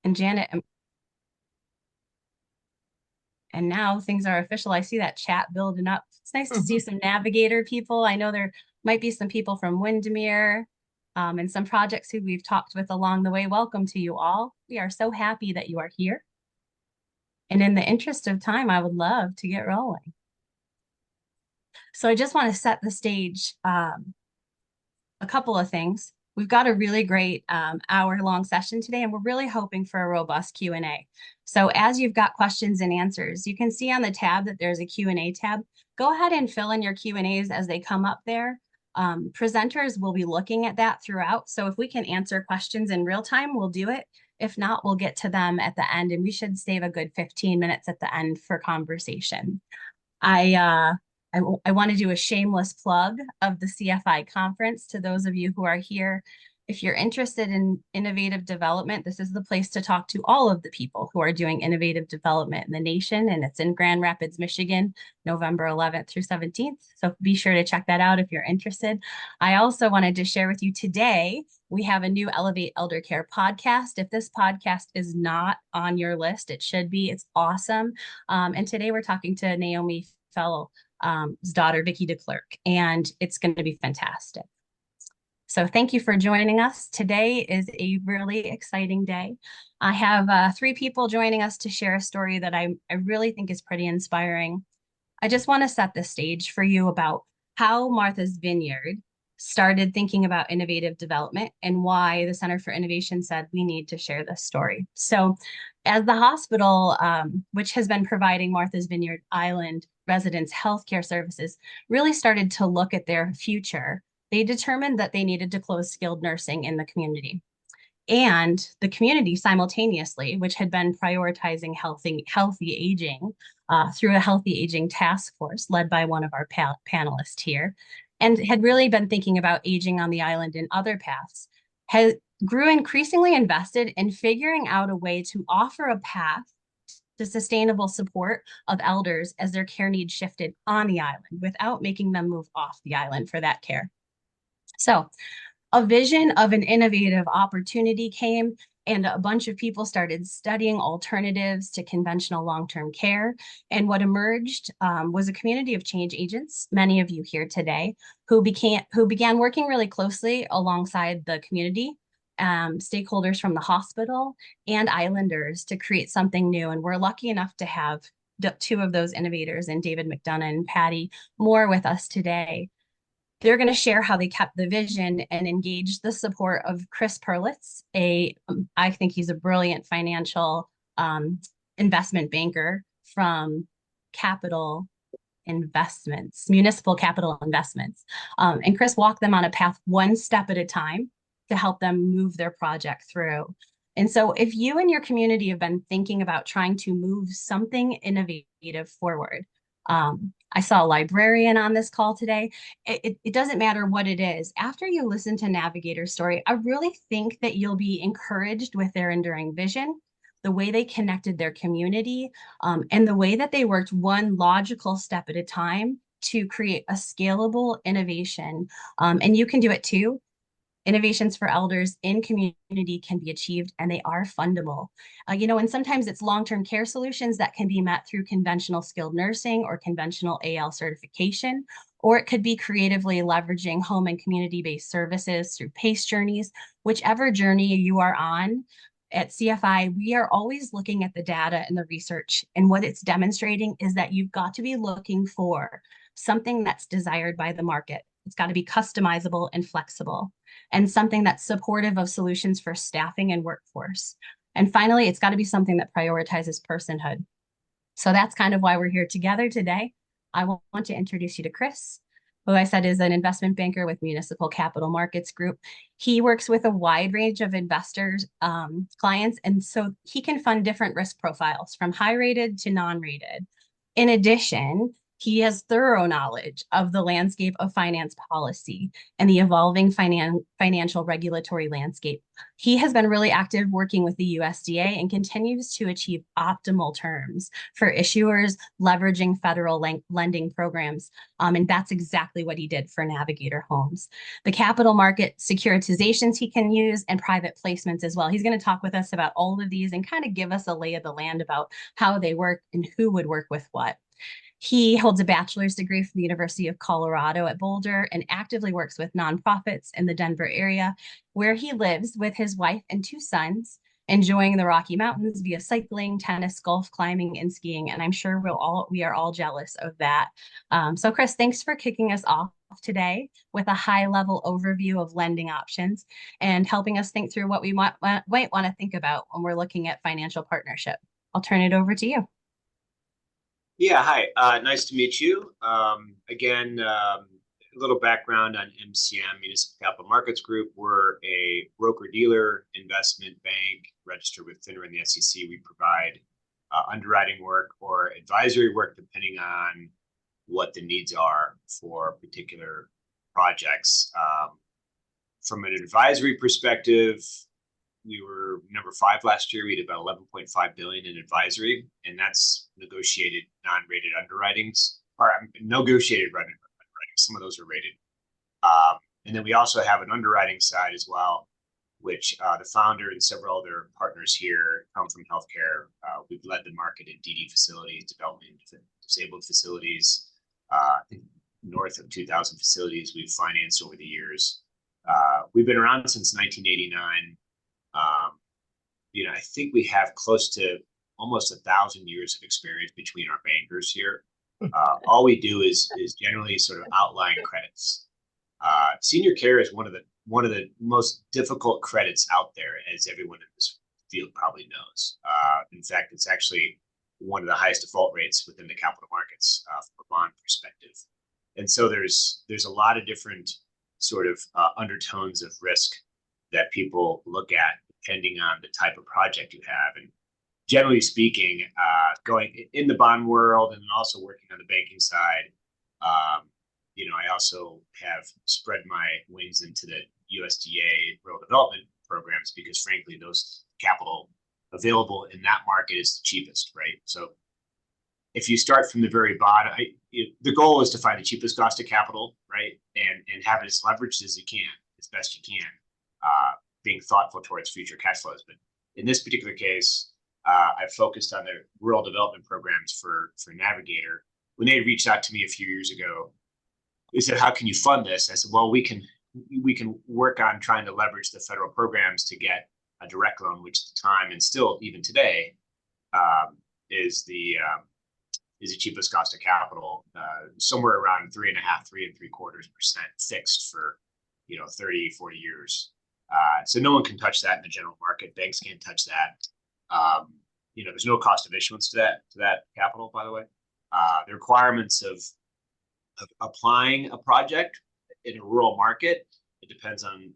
And Janet, and now things are official. I see that chat building up. It's nice to see some Navigator people. I know there might be some people from Windermere and some projects who we've talked with along the way. Welcome to you all. We are so happy that you are here. And in the interest of time, I would love to get rolling. So I just want to set the stage. A couple of things. We've got a really great hour-long session today, and we're really hoping for a robust Q&A. So as you've got questions and answers, you can see on the tab that there's a Q&A tab. Go ahead and fill in your Q&As as they come up there. Presenters will be looking at that throughout. So if we can answer questions in real time, we'll do it. If not, we'll get to them at the end, and we should save a good 15 minutes at the end for conversation. I I want to do a shameless plug of the CFI conference to those of you who are here. If you're interested in innovative development, this is the place to talk to all of the people who are doing innovative development in the nation, and it's in Grand Rapids, Michigan, November 11th through 17th. So be sure to check that out if you're interested. I also wanted to share with you today, we have a new Elevate Eldercare podcast. If this podcast is not on your list, it should be. It's awesome. And today we're talking to Naomi Fellow, daughter, Vicki DeClerc, and it's going to be fantastic. So thank you for joining us. Today is a really exciting day. I have three people joining us to share a story that I really think is pretty inspiring. I just want to set the stage for you about how Martha's Vineyard started thinking about innovative development and why the Center for Innovation said we need to share this story. So as the hospital, which has been providing Martha's Vineyard Island residents healthcare services, really started to look at their future, they determined that they needed to close skilled nursing in the community. And the community simultaneously, which had been prioritizing healthy aging through a healthy aging task force led by one of our panelists here, and had really been thinking about aging on the island in other paths, grew increasingly invested in figuring out a way to offer a path to sustainable support of elders as their care needs shifted on the island without making them move off the island for that care. So a vision of an innovative opportunity came, and a bunch of people started studying alternatives to conventional long-term care. And what emerged was a community of change agents, many of you here today, who began working really closely alongside the community, stakeholders from the hospital, and islanders to create something new. And we're lucky enough to have two of those innovators, and David McDonough and Patty Moore, with us today. They're going to share how they kept the vision and engaged the support of Chris Perlitz. I think he's a brilliant financial investment banker from Capital Investments, Municipal Capital Investments. And Chris walked them on a path one step at a time to help them move their project through. And so if you and your community have been thinking about trying to move something innovative forward, I saw a librarian on this call today. It doesn't matter what it is. After you listen to Navigator's story, I really think that you'll be encouraged with their enduring vision, the way they connected their community, and the way that they worked one logical step at a time to create a scalable innovation. And you can do it too. Innovations for elders in community can be achieved, and they are fundable. And sometimes it's long-term care solutions that can be met through conventional skilled nursing or conventional AL certification, or it could be creatively leveraging home and community-based services through PACE journeys. Whichever journey you are on, at CFI, we are always looking at the data and the research, and what it's demonstrating is that you've got to be looking for something that's desired by the market. It's got to be customizable and flexible, and something that's supportive of solutions for staffing and workforce. And finally, it's got to be something that prioritizes personhood. So that's kind of why we're here together today. I want to introduce you to Chris, who I said is an investment banker with Municipal Capital Markets Group. He works with a wide range of investors, clients, and so he can fund different risk profiles from high-rated to non-rated. In addition, He has thorough knowledge of the landscape of finance policy and the evolving financial regulatory landscape. He has been really active working with the USDA and continues to achieve optimal terms for issuers leveraging federal lending programs. And that's exactly what he did for Navigator Homes. The capital market securitizations he can use and private placements as well. He's going to talk with us about all of these and kind of give us a lay of the land about how they work and who would work with what. He holds a bachelor's degree from the University of Colorado at Boulder and actively works with nonprofits in the Denver area, where he lives with his wife and two sons, enjoying the Rocky Mountains via cycling, tennis, golf, climbing, and skiing. And I'm sure we are all jealous of that. So Chris, thanks for kicking us off today with a high-level overview of lending options and helping us think through what we might want to think about when we're looking at financial partnership. I'll turn it over to you. Yeah, hi. Nice to meet you. Again, a little background on MCM, Municipal Capital Markets Group. We're a broker-dealer investment bank registered with FINRA and the SEC. We provide underwriting work or advisory work depending on what the needs are for particular projects. From an advisory perspective, we were number 5 last year. We had about 11.5 billion in advisory, and that's negotiated non-rated underwritings or negotiated underwriting. Some of those are rated. And then we also have an underwriting side as well, which the founder and several other partners here come from healthcare. We've led the market in DD facilities, development disabled facilities. I think north of 2,000 facilities we've financed over the years. We've been around since 1989. I think we have close to almost 1,000 years of experience between our bankers here. All we do is generally sort of outline credits. Senior care is one of the most difficult credits out there, as everyone in this field probably knows. In fact, it's actually one of the highest default rates within the capital markets from a bond perspective. And so there's a lot of different sort of undertones of risk that people look at depending on the type of project you have. And generally speaking, going in the bond world and also working on the banking side, I also have spread my wings into the USDA rural development programs because, frankly, those capital available in that market is the cheapest, right? So if you start from the very bottom, the goal is to find the cheapest cost of capital, right? And have it as leveraged as you can, as best you can, being thoughtful towards future cash flows. But in this particular case, I focused on the rural development programs for Navigator. When they reached out to me a few years ago, they said, "How can you fund this?" I said, "Well, we can work on trying to leverage the federal programs to get a direct loan, which at the time and still even today is the cheapest cost of capital, somewhere around 3.5%, 3.75% fixed for 30, 40 years. So no one can touch that in the general market. Banks can't touch that. There's no cost of issuance to that capital, by the way. The requirements of applying a project in a rural market, it depends on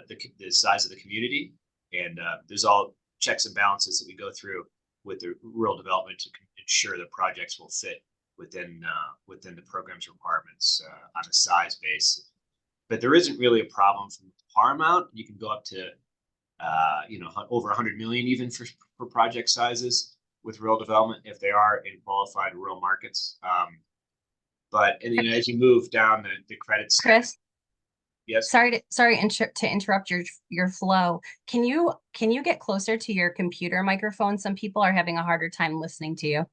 the size of the community, and there's all checks and balances that we go through with the rural development to ensure the projects will fit within the program's requirements on a size base. But there isn't really a problem from the par amount. You can go up to over 100 million even for project sizes with rural development if they are in qualified rural markets. But as you move down the credits, Chris, yes. Sorry to interrupt your flow. Can you get closer to your computer microphone? Some people are having a harder time listening to you.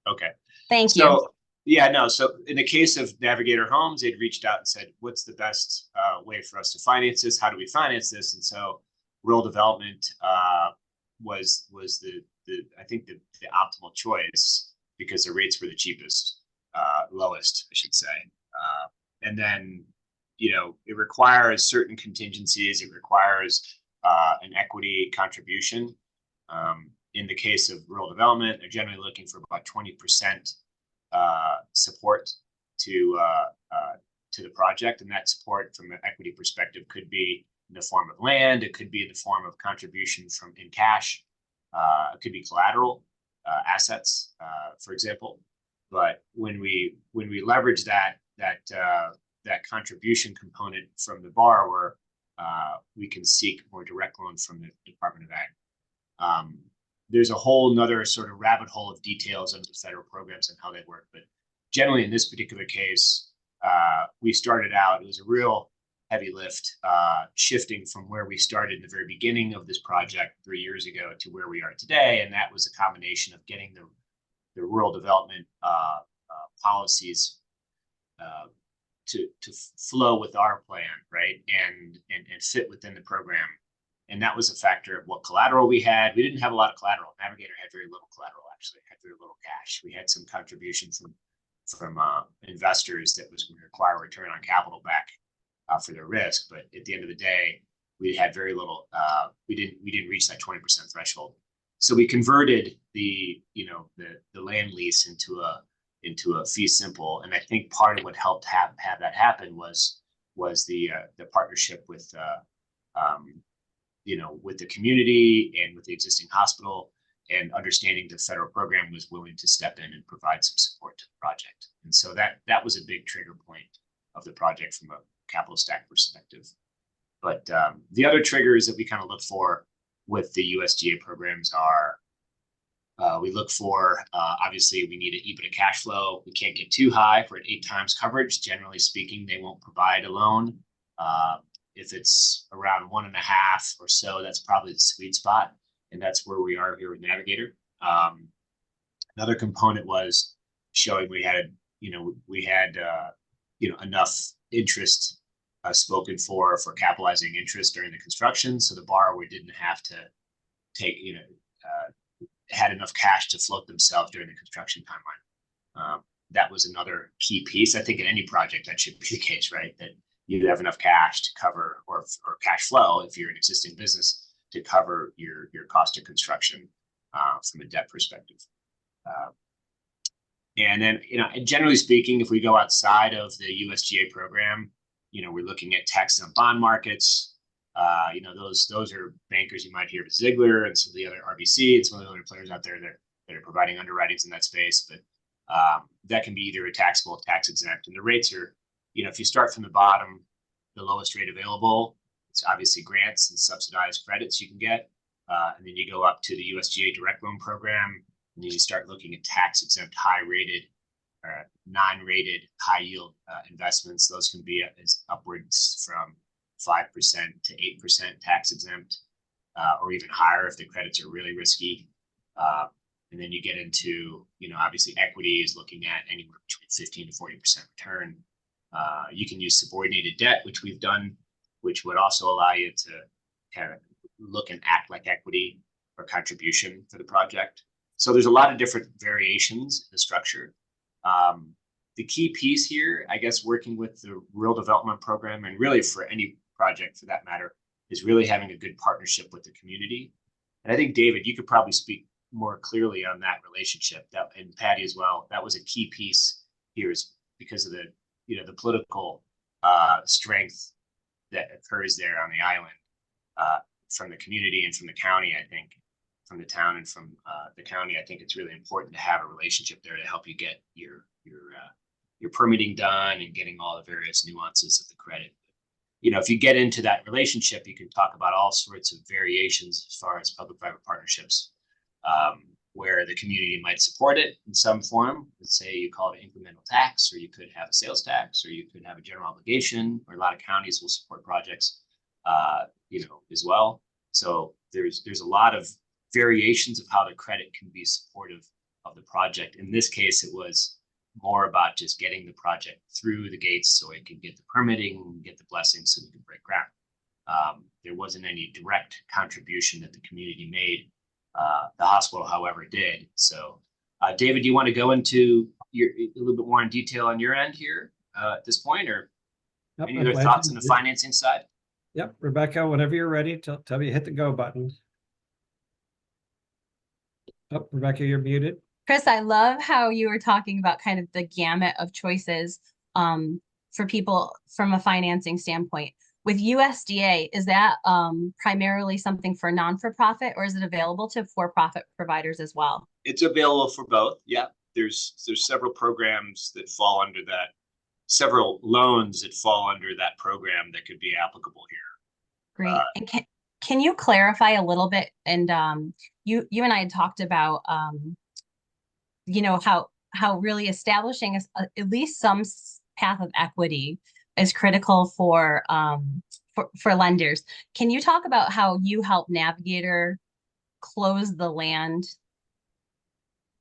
Okay. Thank you. Yeah, no. So in the case of Navigator Homes, they'd reached out and said, "What's the best way for us to finance this? How do we finance this?" And so rural development was I think the optimal choice because the rates were the cheapest, lowest, I should say. And then it requires certain contingencies. It requires an equity contribution. In the case of rural development, they're generally looking for about 20% support to the project, and that support from an equity perspective could be in the form of land. It could be in the form of contribution in cash. It could be collateral assets, for example. But when we leverage that contribution component from the borrower, we can seek more direct loan from the Department of Ag. There's a whole nother sort of rabbit hole of details of the federal programs and how they work. But generally, in this particular case, we started out, it was a real heavy lift, shifting from where we started in the very beginning of this project 3 years ago to where we are today. And that was a combination of getting the rural development policies to flow with our plan, right, and fit within the program. And that was a factor of what collateral we had. We didn't have a lot of collateral. Navigator had very little collateral, actually, had very little cash. We had some contributions from investors that was going to require return on capital back for their risk. But at the end of the day, we had very little. We didn't reach that 20% threshold. So we converted the land lease into a fee simple. And I think part of what helped have that happen was the partnership with with the community and with the existing hospital, and understanding the federal program was willing to step in and provide some support to the project. And so that was a big trigger point of the project from a capital stack perspective. But the other triggers that we kind of look for with the USDA programs are, we look for, obviously, we need an EBITDA cash flow. We can't get too high for an 8 times coverage. Generally speaking, they won't provide a loan. If it's around 1.5 or so, that's probably the sweet spot. And that's where we are here with Navigator. Another component was showing we had enough interest spoken for capitalizing interest during the construction. So the borrower didn't have to take, had enough cash to float themselves during the construction timeline. That was another key piece. I think in any project that should be the case, right? That you have enough cash to cover, or cash flow if you're an existing business, to cover your cost of construction from a debt perspective. And then, generally speaking, if we go outside of the USDA program, we're looking at tax-exempt bond markets. Those are bankers you might hear of, Ziegler and some of the other RBC and some of the other players out there that are providing underwritings in that space. But that can be either a taxable or tax exempt. And the rates are, if you start from the bottom, the lowest rate available, it's obviously grants and subsidized credits you can get. And then you go up to the USDA direct loan program, and then you start looking at tax exempt, high rated, non-rated, high yield investments. Those can be as upwards from 5% to 8% tax exempt, or even higher if the credits are really risky. And then you get into, obviously equity is looking at anywhere between 15 to 40% return. You can use subordinated debt, which we've done, which would also allow you to kind of look and act like equity or contribution for the project. So there's a lot of different variations in the structure. The key piece here, I guess, working with the rural development program, and really for any project for that matter, is really having a good partnership with the community. And I think, David, you could probably speak more clearly on that relationship, and Patty as well. That was a key piece here, is because of the political strength that occurs there on the island, from the community and from the county. I think from the town and from the county, I think it's really important to have a relationship there to help you get your permitting done and getting all the various nuances of the credit. If you get into that relationship, you can talk about all sorts of variations as far as public-private partnerships, where the community might support it in some form. Let's say you call it incremental tax, or you could have a sales tax, or you could have a general obligation, or a lot of counties will support projects, as well. So there's a lot of variations of how the credit can be supportive of the project. In this case, it was more about just getting the project through the gates so it could get the permitting, get the blessings so we could break ground. There wasn't any direct contribution that the community made. The hospital, however, did. So, David, do you want to go into a little bit more in detail on your end here at this point, or any other thoughts on the financing side? Yep, Rebecca, whenever you're ready, tell me, hit the go button. Oh, Rebecca, you're muted. Chris, I love how you were talking about kind of the gamut of choices for people from a financing standpoint. With USDA, is that primarily something for non-for-profit, or is it available to for-profit providers as well? It's available for both. Yeah. there's several programs that fall under that, several loans that fall under that program that could be applicable here. Great. And can you clarify a little bit? And you and I had talked about you know, how really establishing at least some path of equity is critical for lenders. Can you talk about how you help Navigator close the land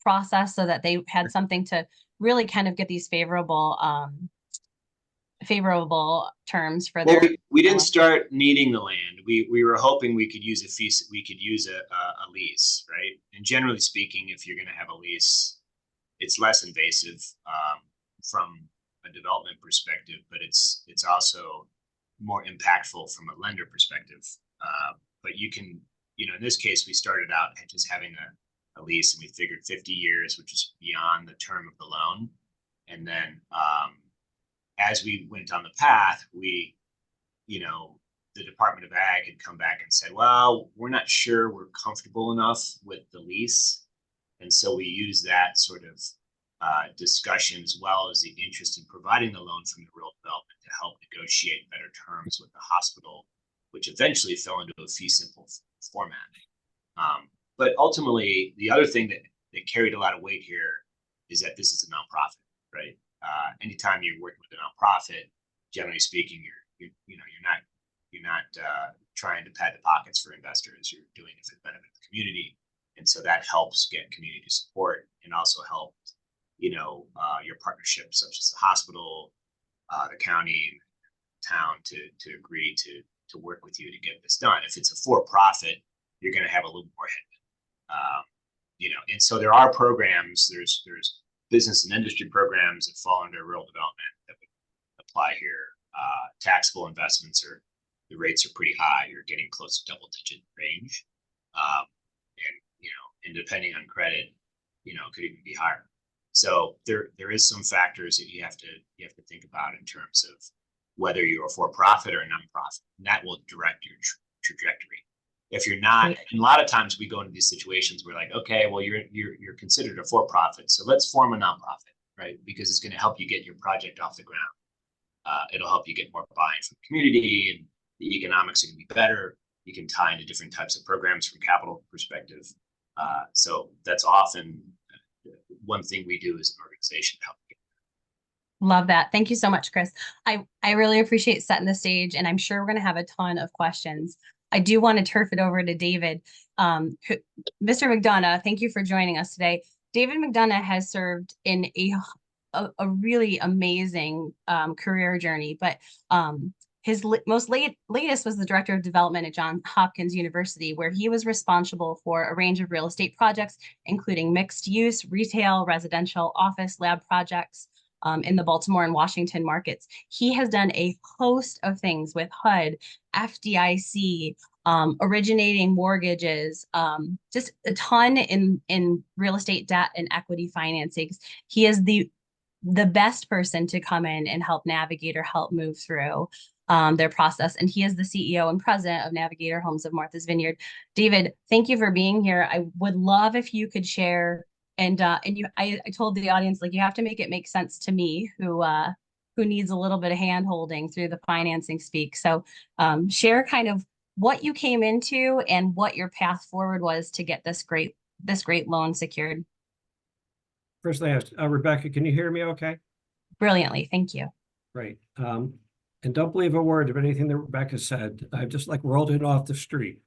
process so that they had something to really kind of get these favorable terms for Well, their we didn't start needing the land. We were hoping we could use a fee, we could use a lease, right? And generally speaking, if you're going to have a lease, it's less invasive from a development perspective, but it's also more impactful from a lender perspective. But you can, you know, in this case, we started out just having a lease, and we figured 50 years, which is beyond the term of the loan. And then as we went on the path, we, you know, the Department of Ag had come back and said, well, we're not sure we're comfortable enough with the lease. And so we use that sort of discussion, as well as the interest in providing the loan from the rural development, to help negotiate better terms with the hospital, which eventually fell into a fee simple format. But ultimately, the other thing that carried a lot of weight here is that this is a nonprofit, right? Anytime you're working with a nonprofit, generally speaking, you're not trying to pad the pockets for investors. You're doing it for the benefit of the community, and so that helps get community support, and also help, you know, your partnerships such as the hospital, the county, town to agree to work with you to get this done. If it's a for-profit, you're going to have a little more headwind. You know, and so there are programs. There's business and industry programs that fall under rural development that would apply here. Taxable investments the rates are pretty high. You're getting close to double-digit range, and you know, and depending on credit, you know, it could even be higher. So there is some factors that you have to think about in terms of whether you're a for-profit or a nonprofit, and that will direct your trajectory. If you're not, and a lot of times we go into these situations where, like, okay, well, you're considered a for-profit, so let's form a nonprofit, right? Because it's going to help you get your project off the ground. It'll help you get more buy-in from the community, and the economics are going to be better. You can tie into different types of programs from capital perspective. So that's often one thing we do as an organization to help. Love that. Thank you so much, Chris. I really appreciate setting the stage, and I'm sure we're going to have a ton of questions. I do want to turf it over to David. Mr. McDonough, thank you for joining us today. David McDonough has served in a really amazing career journey, but his latest was the Director of Development at Johns Hopkins University, where he was responsible for a range of real estate projects, including mixed use, retail, residential, office, lab projects in the Baltimore and Washington markets. He has done a host of things with HUD, FDIC, originating mortgages, just a ton in real estate debt and equity financings. He is the best person to come in and help Navigator help move through their process. And he is the CEO and president of Navigator Homes of Martha's Vineyard. David, thank you for being here. I would love if you could share, and I told the audience, like, you have to make it make sense to me, who needs a little bit of hand holding through the financing speak. So share kind of what you came into and what your path forward was to get this great loan secured. First thing, Rebecca, can you hear me okay? Brilliantly, thank you. Great. And don't believe a word of anything that Rebecca said. I just like rolled it off the street.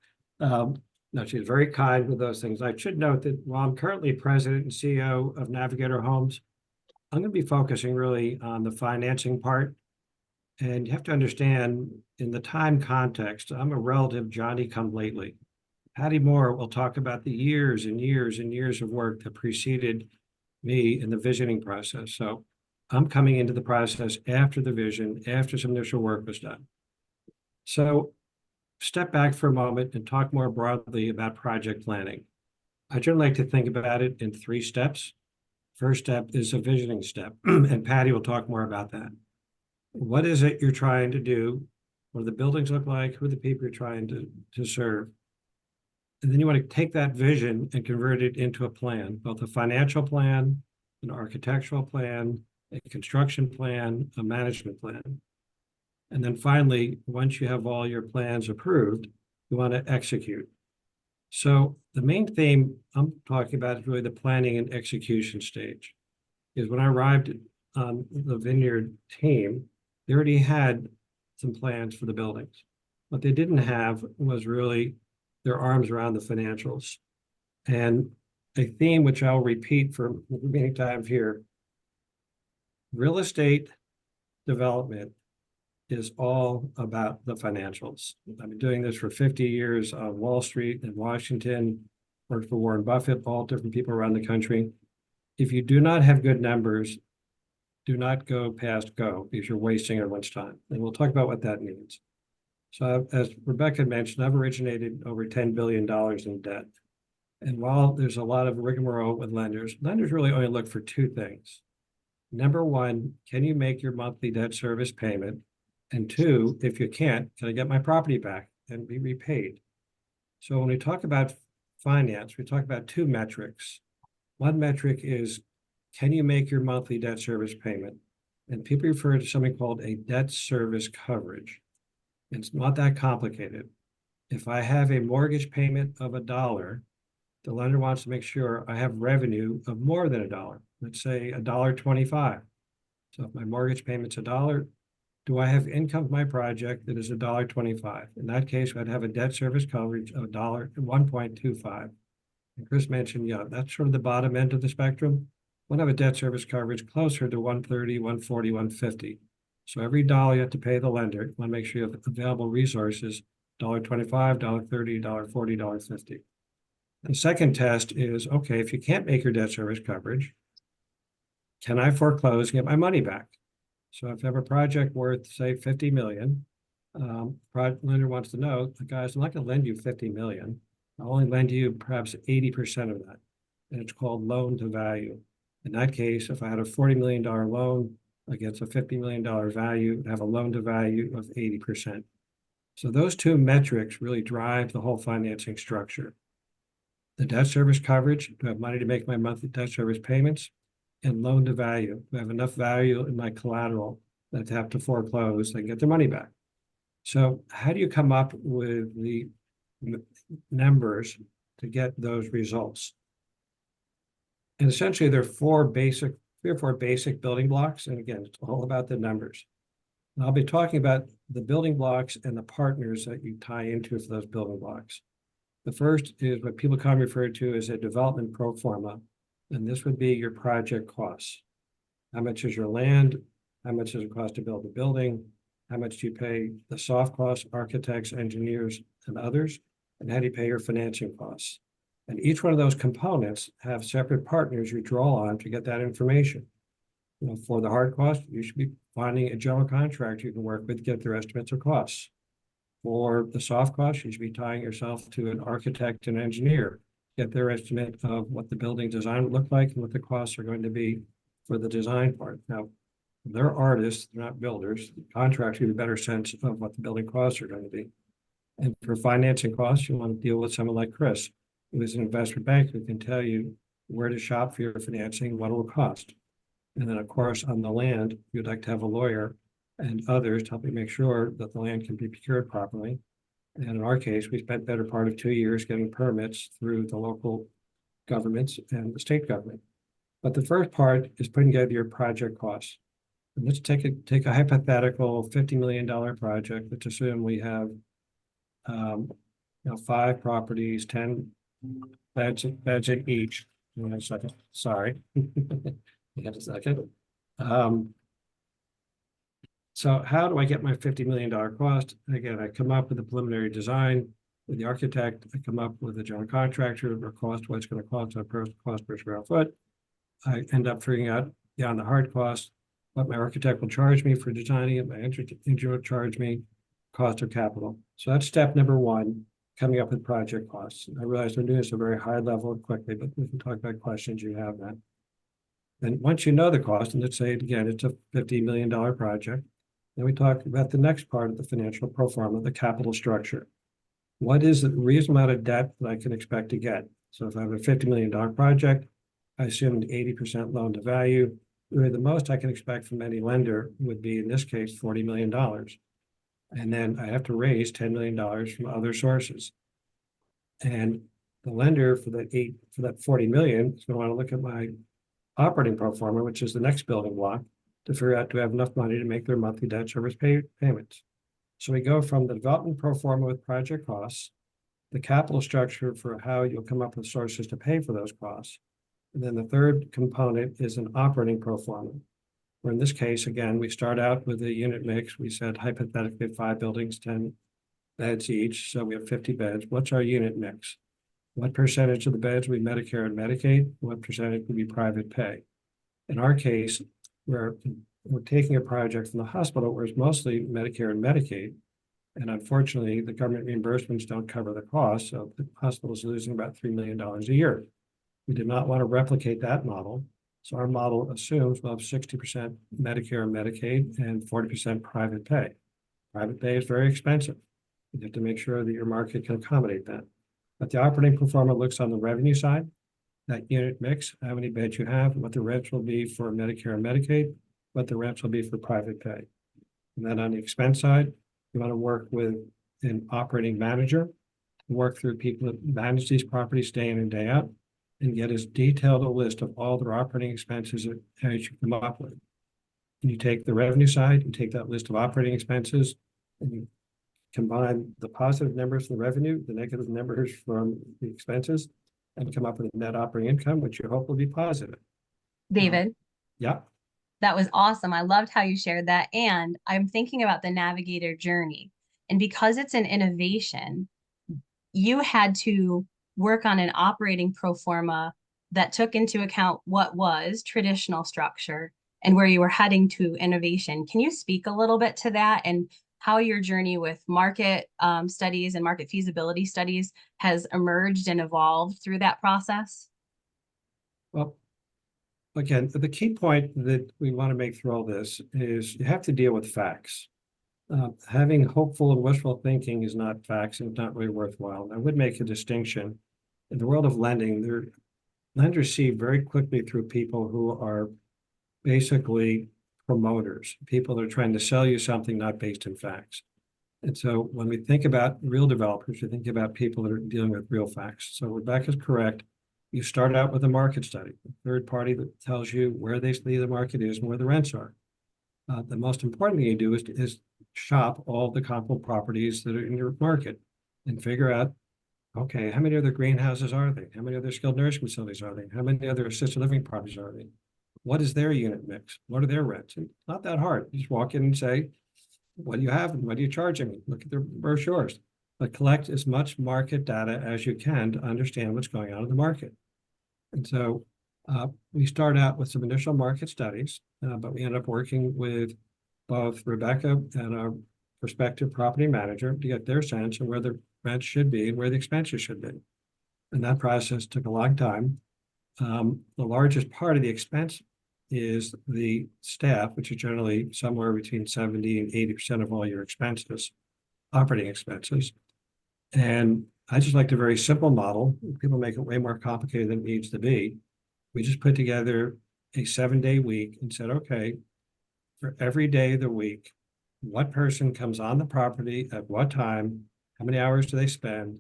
No, she's very kind with those things. I should note that while I'm currently president and CEO of Navigator Homes, I'm going to be focusing really on the financing part. And you have to understand, in the time context, I'm a relative Johnny-come-lately. Patty Moore will talk about the years and years and years of work that preceded me in the visioning process. So I'm coming into the process after the vision, after some initial work was done. So step back for a moment and talk more broadly about project planning. I generally like to think about it in 3 steps. First step is a visioning step, and Patty will talk more about that. What is it you're trying to do? What do the buildings look like? Who are the people you're trying to serve? And then you want to take that vision and convert it into a plan, both a financial plan an architectural plan, a construction plan, a management plan. And then finally, once you have all your plans approved, you want to execute. So the main theme I'm talking about is really the planning and execution stage. Is when I arrived on the Vineyard team, they already had some plans for the buildings. What they didn't have was really their arms around the financials. And a theme which I'll repeat for many times here, real estate development is all about the financials. I've been doing this for 50 years on Wall Street in Washington, worked for Warren Buffett, all different people around the country. If you do not have good numbers, do not go past go because you're wasting everyone's time. And we'll talk about what that means. So as Rebecca mentioned, I've originated over $10 billion in debt. And while there's a lot of rigmarole with lenders really only look for two things. Number one, can you make your monthly debt service payment? And two, if you can't, can I get my property back and be repaid? So when we talk about finance, we talk about two metrics. One metric is, can you make your monthly debt service payment? And people refer to something called a debt service coverage. It's not that complicated. If I have a mortgage payment of $1, the lender wants to make sure I have revenue of more than $1. Let's say $1.25. So if my mortgage payment's $1, do I have income from my project that is $1.25? In that case, I'd have a debt service coverage of $1.25. And Chris mentioned, yeah, that's sort of the bottom end of the spectrum. We'll have a debt service coverage closer to 130, 140, 150. So every dollar you have to pay the lender, you want to make sure you have available resources, $1.25, $1.30, $1.40, $1.50. The second test is, okay, if you can't make your debt service coverage, can I foreclose and get my money back? So if I have a project worth, say, 50 million, lender wants to know, guys, I'm not going to lend you 50 million. I'll only lend you perhaps 80% of that. And it's called loan to value. In that case, if I had a $40 million loan against a $50 million value, I'd have a loan to value of 80%. So those two metrics really drive the whole financing structure. The debt service coverage, do I have money to make my monthly debt service payments? And loan to value, do I have enough value in my collateral that I have to foreclose and get their money back? So how do you come up with the numbers to get those results? And essentially there are three or four basic building blocks. And again, it's all about the numbers. And I'll be talking about the building blocks and the partners that you tie into for those building blocks. The first is what people commonly refer to as a development pro forma. And this would be your project costs. How much is your land? How much does it cost to build the building? How much do you pay the soft costs, architects, engineers, and others? And how do you pay your financing costs? And each one of those components have separate partners you draw on to get that information. You know, for the hard cost, you should be finding a general contractor you can work with to get their estimates of costs. For the soft costs, you should be tying yourself to an architect and engineer, get their estimate of what the building design would look like and what the costs are going to be for the design part. Now, they're artists, they're not builders. The contractors have a better sense of what the building costs are going to be. And for financing costs, you want to deal with someone like Chris, who is an investment banker who can tell you where to shop for your financing, what it will cost. And then, of course, on the land, you'd like to have a lawyer and others to help you make sure that the land can be procured properly. And in our case, we spent better part of 2 years getting permits through the local governments and the state government. But the first part is putting together your project costs. And let's take a hypothetical $50 million project. Let's assume we have 5 properties, 10 beds in each. Wait a second. Sorry. Give a second. So how do I get my $50 million cost? Again, I come up with a preliminary design with the architect. I come up with a general contractor or cost, what it's going to cost, cost per square foot. I end up figuring out beyond the hard cost, what my architect will charge me for designing it, my engineer will charge me, cost of capital. So that's step number one, coming up with project costs. I realize I'm doing this at a very high level quickly, but we can talk about questions you have then. And once you know the cost, and let's say again, it's a $50 million project, then we talk about the next part of the financial pro forma, the capital structure. What is the reasonable amount of debt that I can expect to get? So if I have a $50 million project, I assumed 80% loan to value. Really, the most I can expect from any lender would be, in this case, $40 million. And then I have to raise $10 million from other sources. And the lender for that 40 million is going to want to look at my operating pro forma, which is the next building block, to figure out, do I have enough money to make their monthly debt service payments? So we go from the development pro forma with project costs, the capital structure for how you'll come up with sources to pay for those costs. And then the third component is an operating pro forma, where in this case, again, we start out with a unit mix. We said hypothetically 5 buildings, 10 beds each, so we have 50 beds. What's our unit mix? What percentage of the beds we Medicare and Medicaid? What percentage would be private pay? In our case, we're taking a project from the hospital where it's mostly Medicare and Medicaid. And unfortunately, the government reimbursements don't cover the cost, so the hospital is losing about $3 million a year. We did not want to replicate that model. So our model assumes we'll have 60% Medicare and Medicaid and 40% private pay. Private pay is very expensive. You have to make sure that your market can accommodate that. But the operating pro forma looks on the revenue side, that unit mix, how many beds you have, what the rents will be for Medicare and Medicaid, what the rents will be for private pay. And then on the expense side, you want to work with an operating manager, work through people that manage these properties day in and day out, and get as detailed a list of all their operating expenses as you come up with. And you take the revenue side, you take that list of operating expenses, and you combine the positive numbers from the revenue, the negative numbers from the expenses, and come up with a net operating income, which you hope will be positive. David, Yeah. that was awesome. I loved how you shared that. And I'm thinking about the navigator journey. And because it's an innovation, you had to work on an operating pro forma that took into account what was traditional structure and where you were heading to innovation. Can you speak a little bit to that and how your journey with market studies and market feasibility studies has emerged and evolved through that process? Well, again, the key point that we want to make through all this is you have to deal with facts. Having hopeful and wishful thinking is not facts and it's not really worthwhile. I would make a distinction. In the world of lending, lenders see very quickly through people who are basically promoters, people that are trying to sell you something not based in facts. And so when we think about real developers, we think about people that are dealing with real facts. So Rebecca's correct. You start out with a market study, a third party that tells you where they see the market is and where the rents are. The most important thing you do is shop all the comparable properties that are in your market and figure out, okay, how many other greenhouses are they? How many other skilled nursing facilities are they? How many other assisted living properties are they? What is their unit mix? What are their rents? And it's not that hard. You just walk in and say, what do you have and what do you charge me? Look at their brochures. But collect as much market data as you can to understand what's going on in the market. And so we start out with some initial market studies, but we end up working with both Rebecca and our prospective property manager to get their sense of where the rents should be and where the expenses should be. And that process took a long time. The largest part of the expense is the staff, which is generally somewhere between 70 and 80% of all your expenses, operating expenses. And I just liked a very simple model. People make it way more complicated than it needs to be. We just put together a 7-day week and said, okay, for every day of the week, what person comes on the property at what time, how many hours do they spend,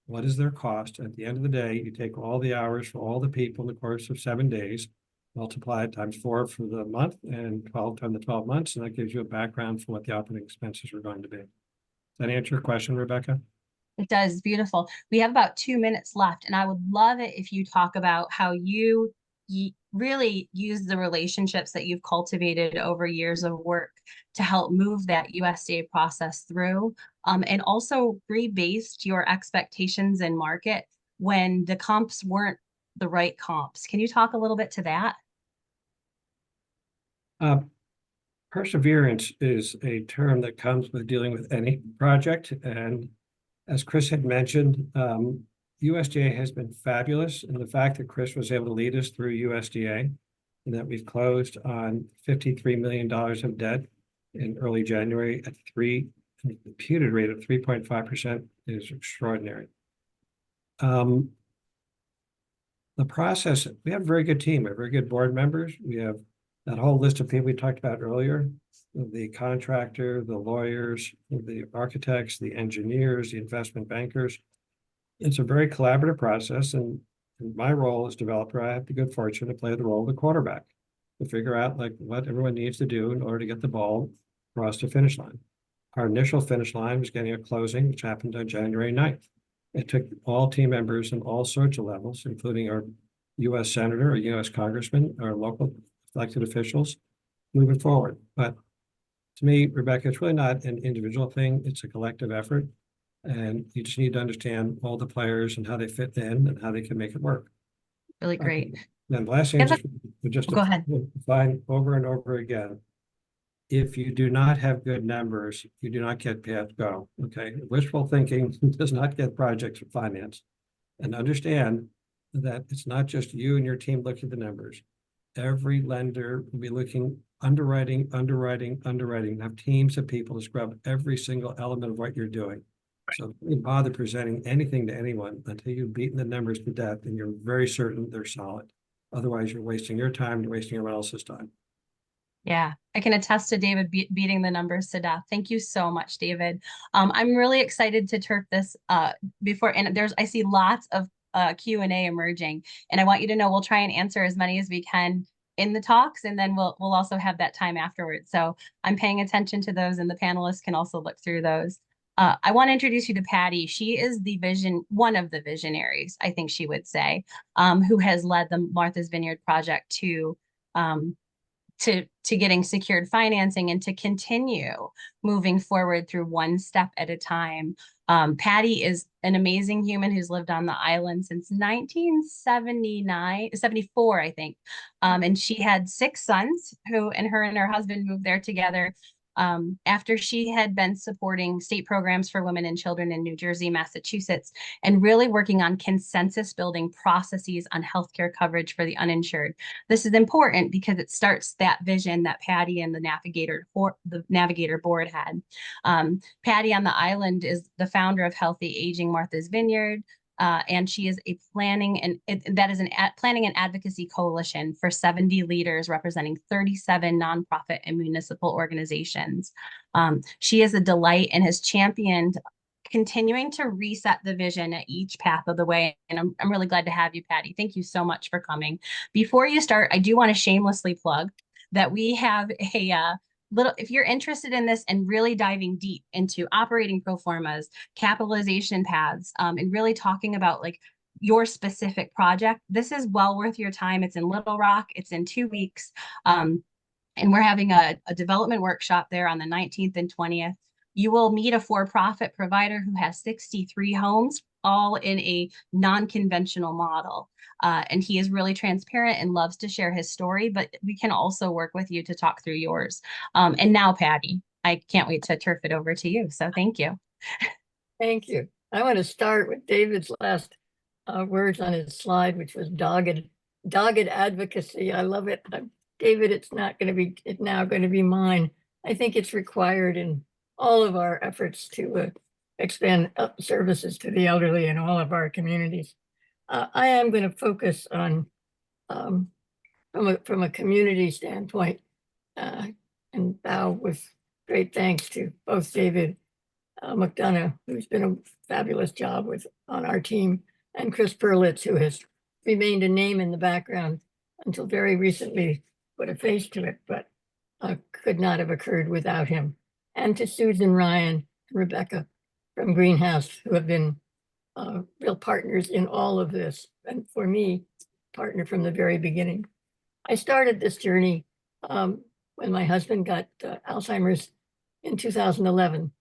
what is their cost? At the end of the day, you take all the hours for all the people in the course of 7 days, multiply it times 4 for the month and 12 times the 12 months, and that gives you a background for what the operating expenses are going to be. Does that answer your question, Rebecca? It does. Beautiful. We have about 2 minutes left, and I would love it if you talk about how you really use the relationships that you've cultivated over years of work to help move that USDA process through, and also rebased your expectations in market when the comps weren't the right comps. Can you talk a little bit to that? Perseverance is a term that comes with dealing with any project. And as Chris had mentioned, USDA has been fabulous. And the fact that Chris was able to lead us through USDA and that we've closed on $53 million of debt in early January at the imputed rate of 3.5% is extraordinary. the process, we have a very good team, we have very good board members. We have that whole list of people we talked about earlier, the contractor, the lawyers, the architects, the engineers, the investment bankers. It's a very collaborative process, and my role as developer, I have the good fortune to play the role of the quarterback, to figure out like what everyone needs to do in order to get the ball across the finish line. Our initial finish line was getting a closing, which happened on January 9th. It took all team members on all sorts of levels, including our US Senator, our US Congressman, our local elected officials, moving forward. But to me, Rebecca, it's really not an individual thing, it's a collective effort. And you just need to understand all the players and how they fit in and how they can make it work. Really great. And the last thing, And just go ahead. to find over and over again, if you do not have good numbers, you do not get past go, okay? Wishful thinking does not get projects financed. And understand that it's not just you and your team looking at the numbers. Every lender will be looking, underwriting, have teams of people to scrub every single element of what you're doing. So don't bother presenting anything to anyone until you've beaten the numbers to death and you're very certain they're solid. Otherwise, you're wasting your time, you're wasting everyone else's time. Yeah, I can attest to David beating the numbers to death. Thank you so much, David. I'm really excited to turf this before, and I see lots of Q&A emerging, and I want you to know we'll try and answer as many as we can in the talks, and then we'll also have that time afterwards. So I'm paying attention to those, and the panelists can also look through those. I want to introduce you to Patty. She is one of the visionaries, I think she would say, who has led the Martha's Vineyard project to getting secured financing and to continue moving forward through one step at a time. Patty is an amazing human who's lived on the island since 74, I think. And she had 6 sons and her husband moved there together. After she had been supporting state programs for women and children in New Jersey, Massachusetts, and really working on consensus building processes on healthcare coverage for the uninsured. This is important because it starts that vision that Patty and the Navigator board had. Patty on the island is the founder of Healthy Aging Martha's Vineyard. And she is a planning and advocacy coalition for 70 leaders representing 37 nonprofit and municipal organizations. She is a delight and has championed continuing to reset the vision at each path of the way. And I'm really glad to have you, Patty. Thank you so much for coming. Before you start, I do want to shamelessly plug that we have a if you're interested in this and really diving deep into operating pro formas, capitalization paths, and really talking about like your specific project, this is well worth your time. It's in Little Rock. It's in 2 weeks. And we're having a development workshop there on the 19th and 20th. You will meet a for-profit provider who has 63 homes, all in a non-conventional model. And he is really transparent and loves to share his story, but we can also work with you to talk through yours. And now, Patty, I can't wait to turf it over to you. So thank you. Thank you. I want to start with David's last words on his slide, which was dogged advocacy. I love it. David, it's now going to be mine. I think it's required in all of our efforts to expand services to the elderly in all of our communities. I am going to focus on, from a community standpoint, and bow with great thanks to both David McDonough, who's been a fabulous job on our team, and Chris Perlitz, who has remained a name in the background until very recently, put a face to it, but could not have occurred without him. And to Susan, Ryan, and Rebecca from Greenhouse, who have been real partners in all of this. And for me, partner from the very beginning. I started this journey when my husband got Alzheimer's in 2011.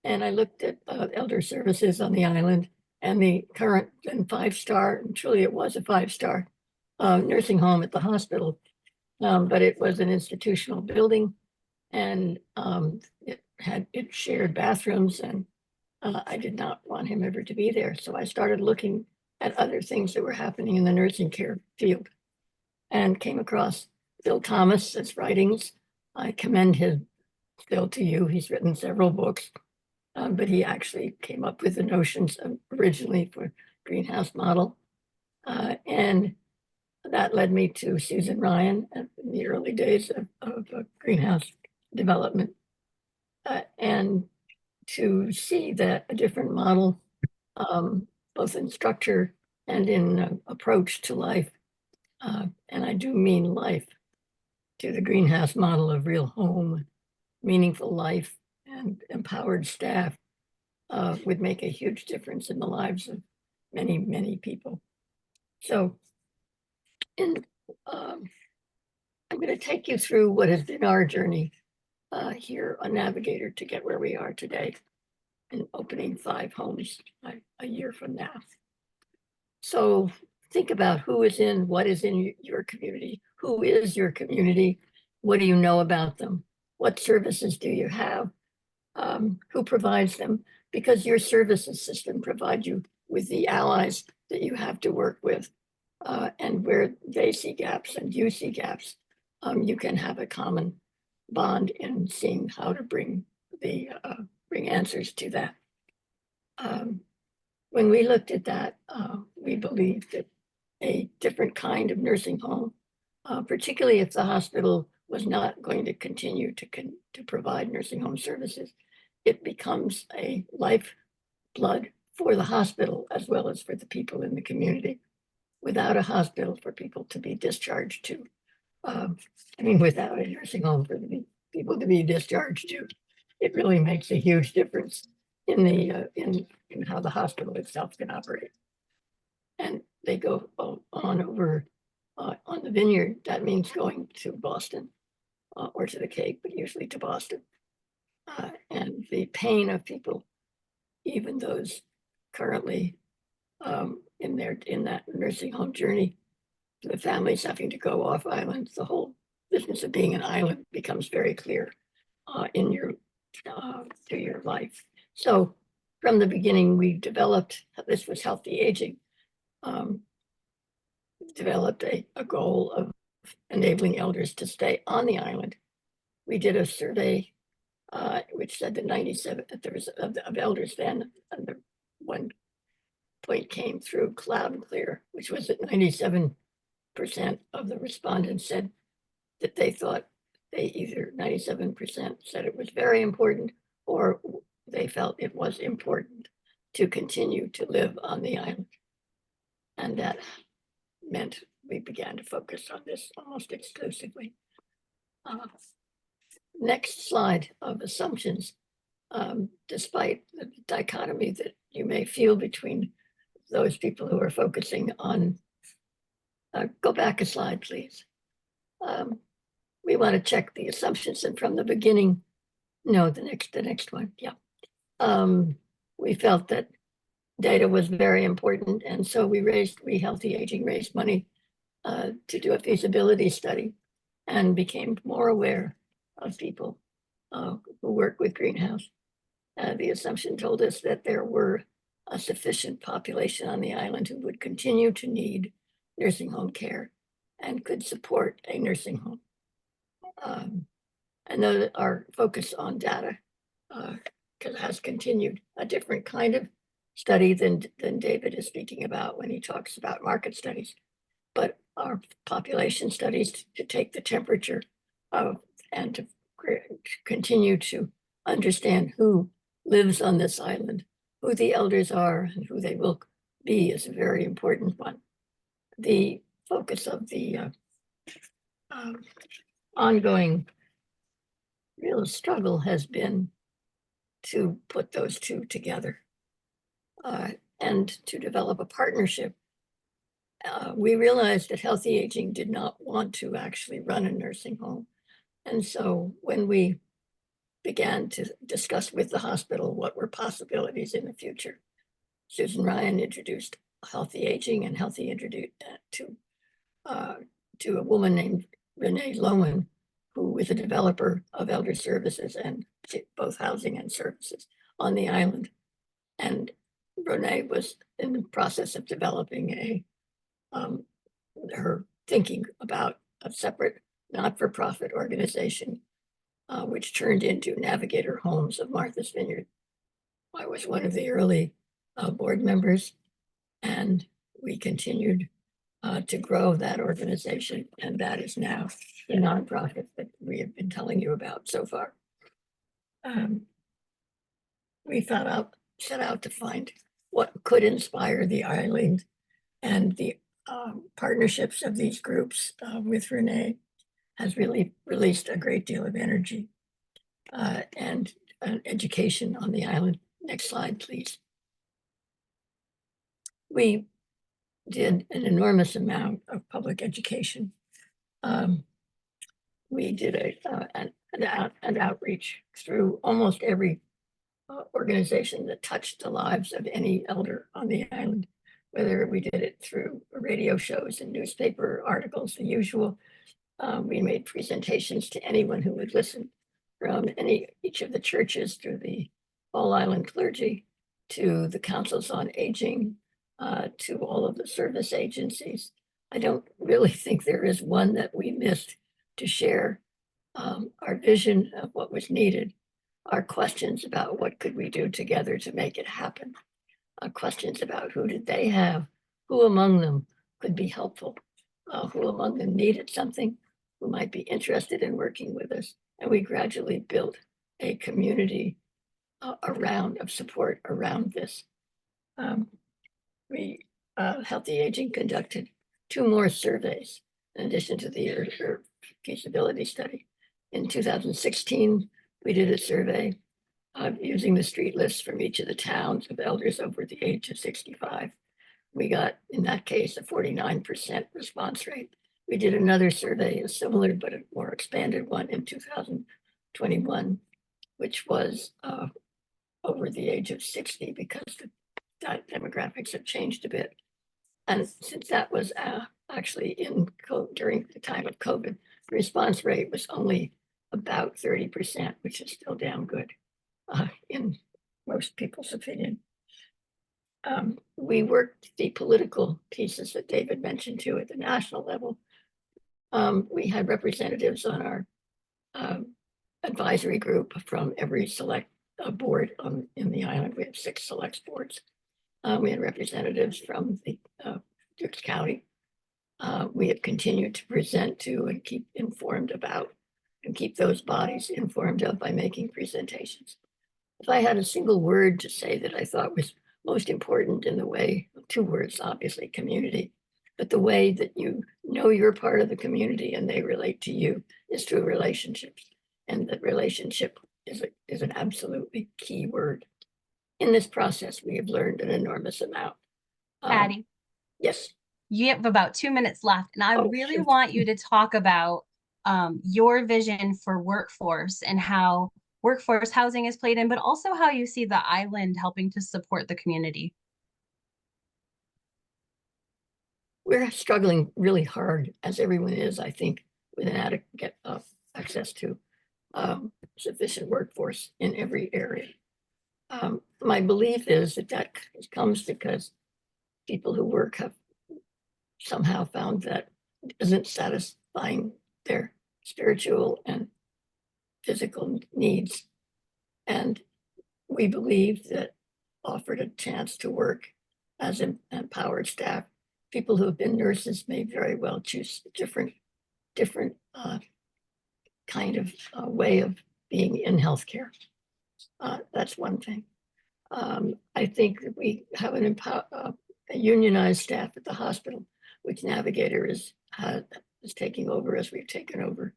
And I looked at elder services on the island and the current and 5-star, and truly it was a 5-star nursing home at the hospital. But it was an institutional building, and it shared bathrooms, and I did not want him ever to be there. So I started looking at other things that were happening in the nursing care field and came across Bill Thomas's writings. I commend him still to you. He's written several books, but he actually came up with the notions originally for greenhouse model. And that led me to Susan Ryan in the early days of greenhouse development. And to see that a different model, both in structure and in approach to life, and I do mean life, to the greenhouse model of real home, meaningful life, and empowered staff would make a huge difference in the lives of many, many people. So I'm going to take you through what has been our journey here on Navigator to get where we are today and opening 5 homes a year from now. So think about what is in your community, who is your community, what do you know about them, what services do you have, who provides them, because your services system provides you with the allies that you have to work with, and where they see gaps and you see gaps, you can have a common bond in seeing how to bring answers to that. When we looked at that, we believed that a different kind of nursing home, particularly if the hospital was not going to continue to provide nursing home services, it becomes a lifeblood for the hospital as well as for the people in the community. Without a hospital for people to be discharged to, without a nursing home for the people to be discharged to, it really makes a huge difference in the in how the hospital itself can operate. And they go on over on the Vineyard. That means going to Boston or to the Cape, but usually to Boston. And the pain of people, even those currently in that nursing home journey, the families having to go off island, the whole business of being an island becomes very clear in your to your life. So from the beginning, we developed, this was healthy aging, developed a goal of enabling elders to stay on the island. We did a survey which said that 97 that there was of elders then, and the one point came through cloud and clear, which was that 97% of the respondents said that they thought either 97% said it was very important or they felt it was important to continue to live on the island. And that meant we began to focus on this almost exclusively. Next slide of assumptions. Despite the dichotomy that you may feel between those people who are focusing on, go back a slide, please. We want to check the assumptions, and from the beginning, no, the next one, yeah. We felt that data was very important, and so we Healthy Aging raised money to do a feasibility study and became more aware of people who work with greenhouse. The assumption told us that there were a sufficient population on the island who would continue to need nursing home care and could support a nursing home. And then our focus on data has continued, a different kind of study than David is speaking about when he talks about market studies, but our population studies to take the temperature of and to continue to understand who lives on this island, who the elders are, and who they will be is a very important one. The focus of the ongoing real struggle has been to put those two together and to develop a partnership. We realized that Healthy Aging did not want to actually run a nursing home. And so when we began to discuss with the hospital what were possibilities in the future, Susan Ryan introduced Healthy Aging, and Healthy introduced to a woman named Renee Lowen, who was a developer of elder services and both housing and services on the island. And Renee was in the process of developing her thinking about a separate not-for-profit organization, which turned into Navigator Homes of Martha's Vineyard. I was one of the early board members, and we continued to grow that organization, and that is now the nonprofit that we have been telling you about so far. We set out to find what could inspire the island, and the partnerships of these groups with Renee has really released a great deal of energy and education on the island. Next slide, please. We did an enormous amount of public education. We did an outreach through almost every organization that touched the lives of any elder on the island, whether we did it through radio shows and newspaper articles, the usual. We made presentations to anyone who would listen, from each of the churches, through the all island clergy, to the councils on aging, to all of the service agencies. I don't really think there is one that we missed to share our vision of what was needed, our questions about what could we do together to make it happen, questions about who did they have, who among them could be helpful, who among them needed something, who might be interested in working with us. And we gradually built a community of support around this. Healthy Aging conducted 2 more surveys in addition to the feasibility study. In 2016, we did a survey using the street lists from each of the towns of elders over the age of 65. We got, in that case, a 49% response rate. We did another survey, a similar but a more expanded one, in 2021, which was over the age of 60, because the demographics have changed a bit. And since that was actually during the time of COVID, the response rate was only about 30%, which is still damn good in most people's opinion. We worked the political pieces that David mentioned too at the national level. We had representatives on our advisory group from every select board in the island. We have 6 select boards. We had representatives from the Dukes County. We have continued to present to and keep informed about, and keep those bodies informed of, by making presentations. If I had a single word to say that I thought was most important in the way, 2 words, obviously, community, but the way that you know you're part of the community and they relate to you is through relationships. And that relationship is an absolutely key word. In this process, we have learned an enormous amount. Patty, Yes. you have about 2 minutes left, and I really shoot. want you to talk about your vision for workforce and how workforce housing is played in, but also how you see the island helping to support the community. We're struggling really hard, as everyone is, I think, with inadequate access to sufficient workforce in every area. My belief is that comes because people who work have somehow found that isn't satisfying their spiritual and physical needs. And we believe that offered a chance to work as empowered staff, people who have been nurses may very well choose a different kind of way of being in healthcare. That's one thing. I think that we have a unionized staff at the hospital, which Navigator is taking over as we've taken over.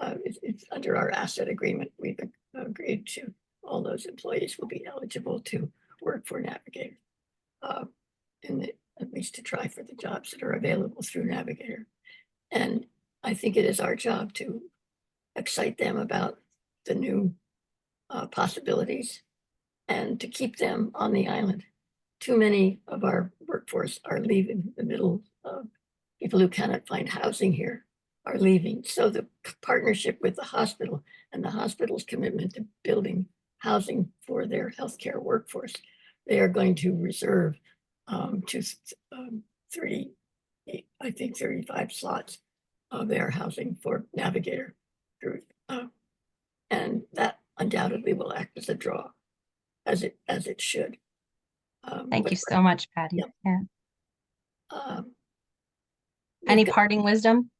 It's under our asset agreement. We've agreed to all those employees will be eligible to work for Navigator, at least to try for the jobs that are available through Navigator. And I think it is our job to excite them about the new possibilities and to keep them on the island. Too many of our workforce are leaving. The middle of people who cannot find housing here are leaving. So the partnership with the hospital and the hospital's commitment to building housing for their healthcare workforce, they are going to reserve to 35 slots of their housing for Navigator. And that undoubtedly will act as a draw, as it should. Thank you so much, Patty. Yep. Yeah. Any got- parting wisdom?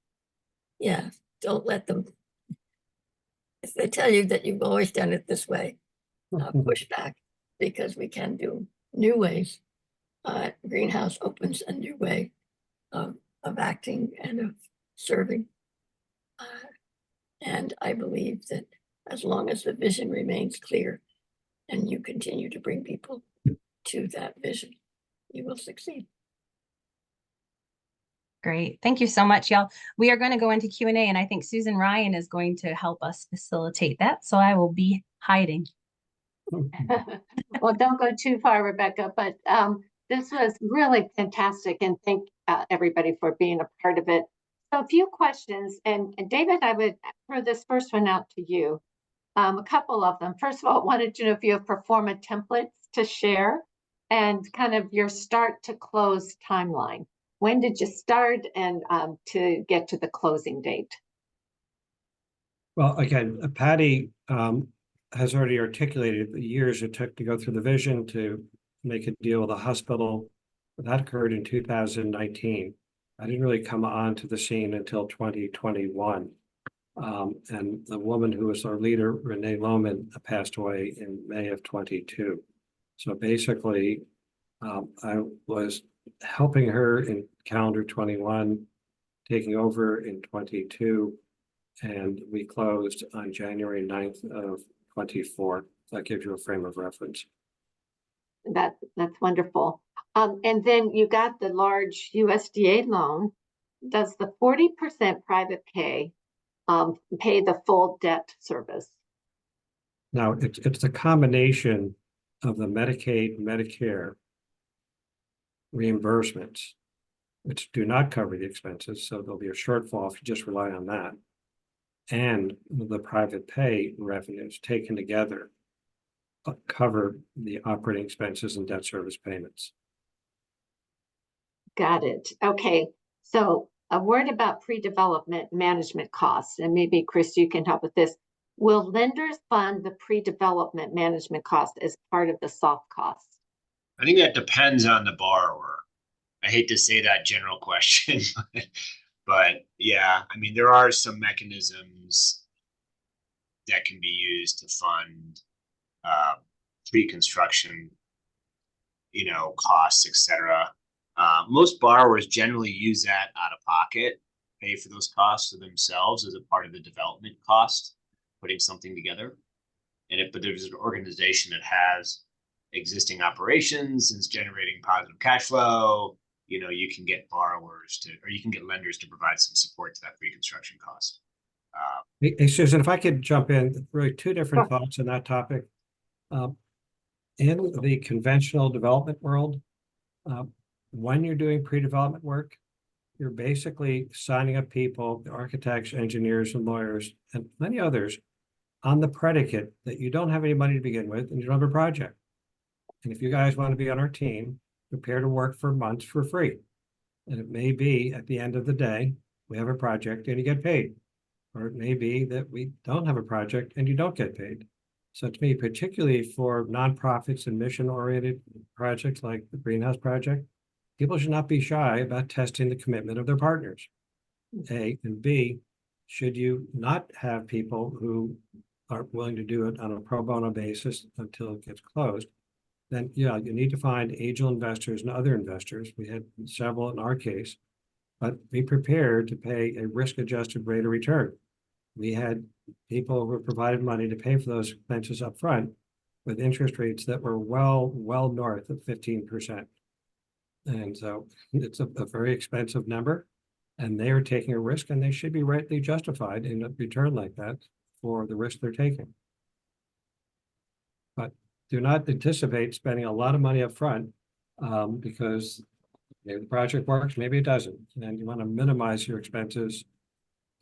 Yeah, don't let them. If they tell you that you've always done it this way, push back, because we can do new ways. Greenhouse opens a new way of acting and of serving. And I believe that as long as the vision remains clear and you continue to bring people to that vision, you will succeed. Great. Thank you so much, y'all. We are going to go into Q&A, and I think Susan Ryan is going to help us facilitate that. So I will be hiding. Well, don't go too far, Rebecca, but this was really fantastic, and thank everybody for being a part of it. So a few questions, and David, I would throw this first one out to you. A couple of them. First of all, I wanted to know if you have pro forma templates to share and kind of your start to close timeline. When did you start and to get to the closing date? Well, again, Patty has already articulated the years it took to go through the vision to make a deal with the hospital. That occurred in 2019. I didn't really come onto the scene until 2021. And the woman who was our leader, Renee Lohman, passed away in May of 22. So basically, I was helping her in calendar 21, taking over in 22, and we closed on January 9th of 24. That gives you a frame of reference. That's wonderful. And then you got the large USDA loan. Does the 40% private pay pay the full debt service? Now, it's a combination of the Medicaid, Medicare reimbursements, which do not cover the expenses, so there'll be a shortfall if you just rely on that, and the private pay revenues taken together cover the operating expenses and debt service payments. Got it. Okay. So a word about pre-development management costs, and maybe Chris, you can help with this. Will lenders fund the pre-development management cost as part of the soft costs? I think that depends on the borrower. I hate to say that general question, but yeah, I mean, there are some mechanisms that can be used to fund pre-construction, costs, etc. Most borrowers generally use that out of pocket, pay for those costs to themselves as a part of the development cost, putting something together. But there's an organization that has existing operations and is generating positive cash flow, you can get you can get lenders to provide some support to that pre-construction cost. Hey, Susan, if I could jump in, really two different thoughts on that topic. In the conventional development world, when you're doing pre-development work, you're basically signing up people, architects, engineers, and lawyers, and many others, on the predicate that you don't have any money to begin with and you don't have a project. And if you guys want to be on our team, prepare to work for months for free. And it may be at the end of the day, we have a project and you get paid. Or it may be that we don't have a project and you don't get paid. So to me, particularly for nonprofits and mission-oriented projects like the Greenhouse Project, people should not be shy about testing the commitment of their partners. A, and B, should you not have people who are willing to do it on a pro bono basis until it gets closed, then you need to find angel investors and other investors. We had several in our case, but be prepared to pay a risk-adjusted rate of return. We had people who provided money to pay for those expenses up front with interest rates that were well north of 15%. And so it's a very expensive number, and they are taking a risk, and they should be rightly justified in a return like that for the risk they're taking. But do not anticipate spending a lot of money up front because maybe the project works, maybe it doesn't. And you want to minimize your expenses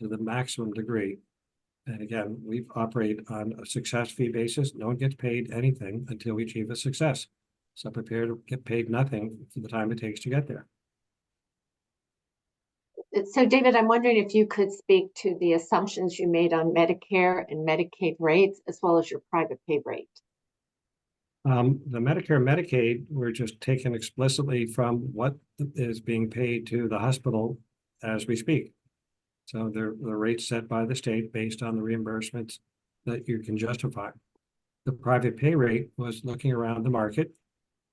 to the maximum degree. And again, we operate on a success fee basis. No one gets paid anything until we achieve a success. So prepare to get paid nothing for the time it takes to get there. So David, I'm wondering if you could speak to the assumptions you made on Medicare and Medicaid rates, as well as your private pay rate. The Medicare and Medicaid were just taken explicitly from what is being paid to the hospital as we speak. So the rate's set by the state based on the reimbursements that you can justify. The private pay rate was looking around the market,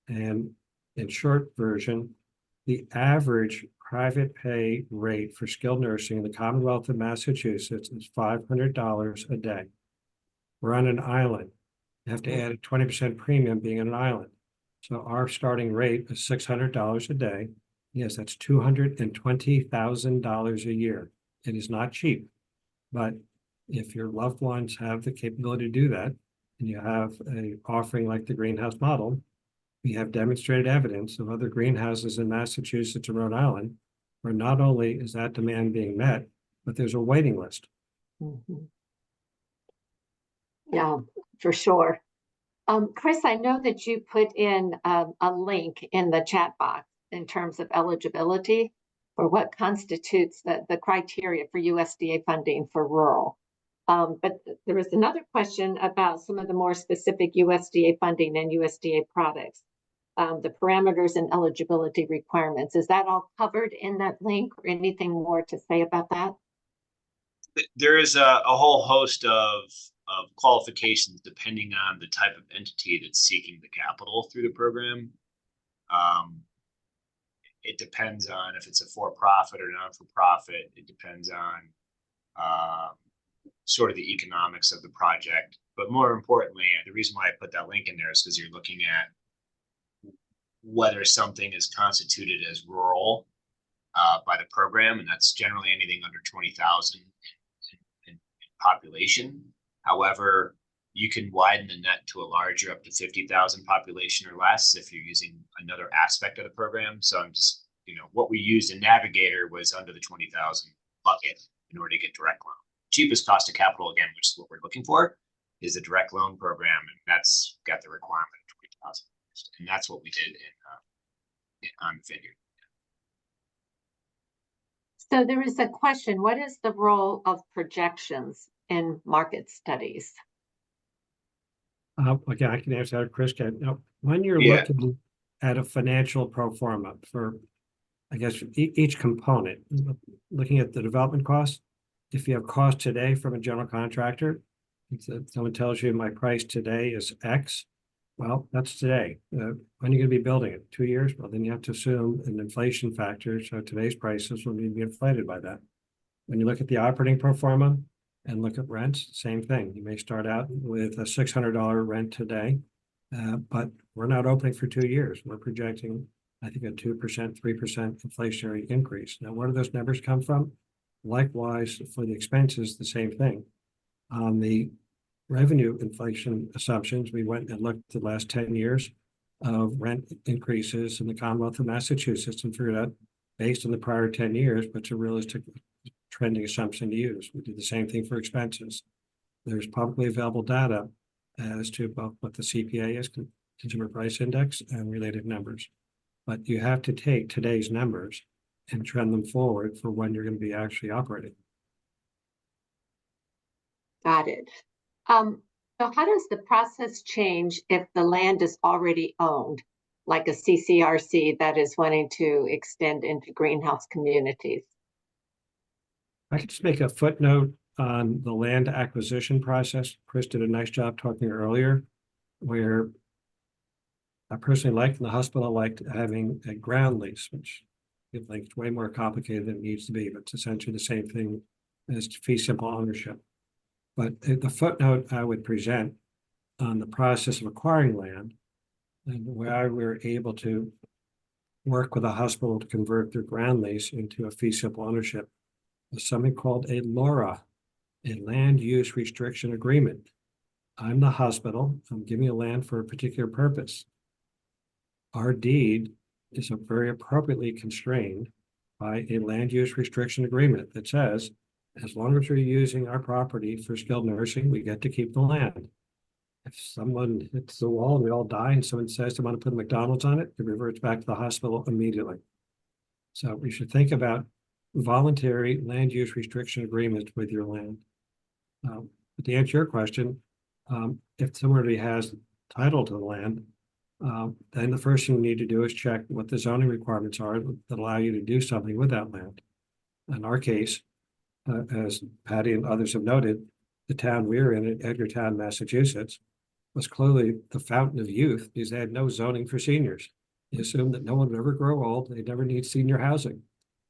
and in short version, the average private pay rate for skilled nursing in the Commonwealth of Massachusetts is $500 a day. We're on an island. You have to add a 20% premium being on an island. So our starting rate is $600 a day. Yes, that's $220,000 a year. It is not cheap, but if your loved ones have the capability to do that, and you have a offering like the greenhouse model, we have demonstrated evidence of other greenhouses in Massachusetts and Rhode Island, where not only is that demand being met, but there's a waiting list. Mhm. Yeah, for sure. Chris, I know that you put in a link in the chat box in terms of eligibility for what constitutes the criteria for USDA funding for rural. But there was another question about some of the more specific USDA funding and USDA products, the parameters and eligibility requirements. Is that all covered in that link, or anything more to say about that? There is a whole host of qualifications depending on the type of entity that's seeking the capital through the program. It depends on if it's a for-profit or non-for-profit. It depends on sort of the economics of the project. But more importantly, the reason why I put that link in there is because you're looking at whether something is constituted as rural by the program, and that's generally anything under 20,000 in population. However, you can widen the net to a larger, up to 50,000 population or less if you're using another aspect of the program. So I'm just, what we used in Navigator was under the 20,000 bucket in order to get direct loan. Cheapest cost of capital, again, which is what we're looking for, is the direct loan program, and that's got the requirement of 20,000, and that's what we did on Vineyard. So there is a question, what is the role of projections in market studies? Again, I can answer that, Chris. Now, when you're Yeah. looking at a financial pro forma for, I guess, each component, looking at the development costs, if you have cost today from a general contractor, someone tells you my price today is X, well, that's today. When are you going to be building it? 2 years? Well, then you have to assume an inflation factor. So today's prices will need to be inflated by that. When you look at the operating pro forma and look at rents, same thing. You may start out with a $600 rent today, but we're not opening for 2 years. We're projecting, I think, a 2%, 3% inflationary increase. Now, where do those numbers come from? Likewise, for the expenses, the same thing. On the revenue inflation assumptions, we went and looked at the last 10 years of rent increases in the Commonwealth of Massachusetts and figured out, based on the prior 10 years, what's a realistic trending assumption to use. We did the same thing for expenses. There's publicly available data as to both what the CPA is, Consumer Price Index, and related numbers. But you have to take today's numbers and trend them forward for when you're going to be actually operating. Got it. So how does the process change if the land is already owned, like a CCRC that is wanting to extend into greenhouse communities? I could just make a footnote on the land acquisition process. Chris did a nice job talking earlier, where I personally liked, and the hospital liked, having a ground lease, which I think is way more complicated than it needs to be, but it's essentially the same thing as fee simple ownership. But the footnote I would present on the process of acquiring land and where we're able to work with a hospital to convert their ground lease into a fee simple ownership is something called a LURA, a land use restriction agreement. I'm the hospital. I'm giving you land for a particular purpose. Our deed is very appropriately constrained by a land use restriction agreement that says, as long as we're using our property for skilled nursing, we get to keep the land. If someone hits the wall and we all die and someone says they want to put a McDonald's on it, it reverts back to the hospital immediately. So we should think about voluntary land use restriction agreements with your land. But to answer your question, if somebody has title to the land, then the first thing we need to do is check what the zoning requirements are that allow you to do something with that land. In our case, as Patty and others have noted, the town we're in Edgartown, Massachusetts, was clearly the fountain of youth because they had no zoning for seniors. They assumed that no one would ever grow old. They'd never need senior housing.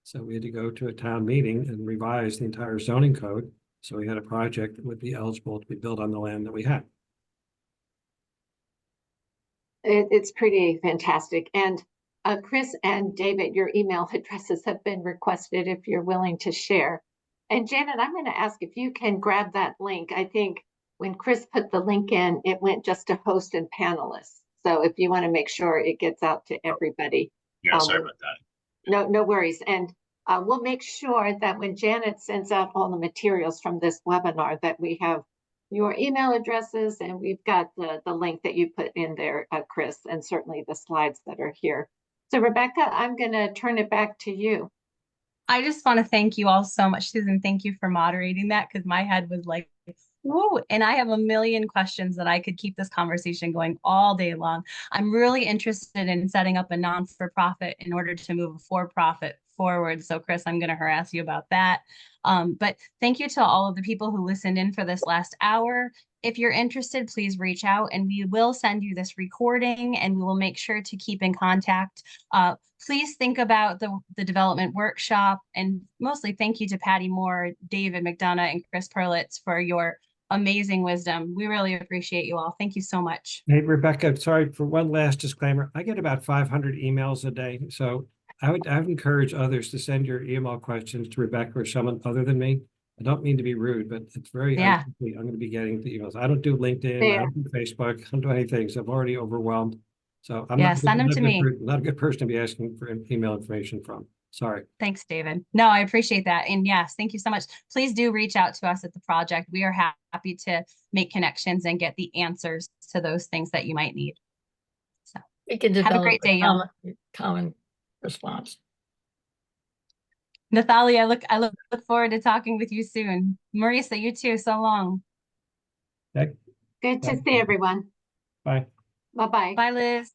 So we had to go to a town meeting and revise the entire zoning code. So we had a project that would be eligible to be built on the land that we had. It's pretty fantastic. And Chris and David, your email addresses have been requested if you're willing to share. And Janet, I'm going to ask if you can grab that link. I think when Chris put the link in, it went just to host and panelists. So if you want to make sure it gets out to everybody. Yeah, sorry about that. No worries. And we'll make sure that when Janet sends out all the materials from this webinar, that we have your email addresses and we've got the link that you put in there, Chris, and certainly the slides that are here. So Rebecca, I'm going to turn it back to you. I just want to thank you all so much, Susan. Thank you for moderating that because my head was like, whoa, and I have a million questions that I could keep this conversation going all day long. I'm really interested in setting up a non-for-profit in order to move a for-profit forward. So Chris, I'm going to harass you about that. But thank you to all of the people who listened in for this last hour. If you're interested, please reach out and we will send you this recording and we will make sure to keep in contact. Please think about the development workshop and mostly thank you to Patty Moore, David McDonough, and Chris Perlitz for your amazing wisdom. We really appreciate you all. Thank you so much. Hey, Rebecca, sorry for one last disclaimer. I get about 500 emails a day. So I would encourage others to send your email questions to Rebecca or someone other than me. I don't mean to be rude, but it's very Yeah. unlikely I'm going to be getting the emails. I don't do LinkedIn, I don't do Facebook, I don't do anything. So I'm already overwhelmed. So I'm Yeah, send them to me. not a good person to be asking for email information from. Sorry. Thanks, David. No, I appreciate that. And yes, thank you so much. Please do reach out to us at the project. We are happy to make connections and get the answers to those things that you might need. So We can have a develop great day, y'all. common response. Nathalie, I look forward to talking with you soon. Marisa, you too. So long. Okay. Good to see everyone. Bye. Bye-bye. Bye, Liz.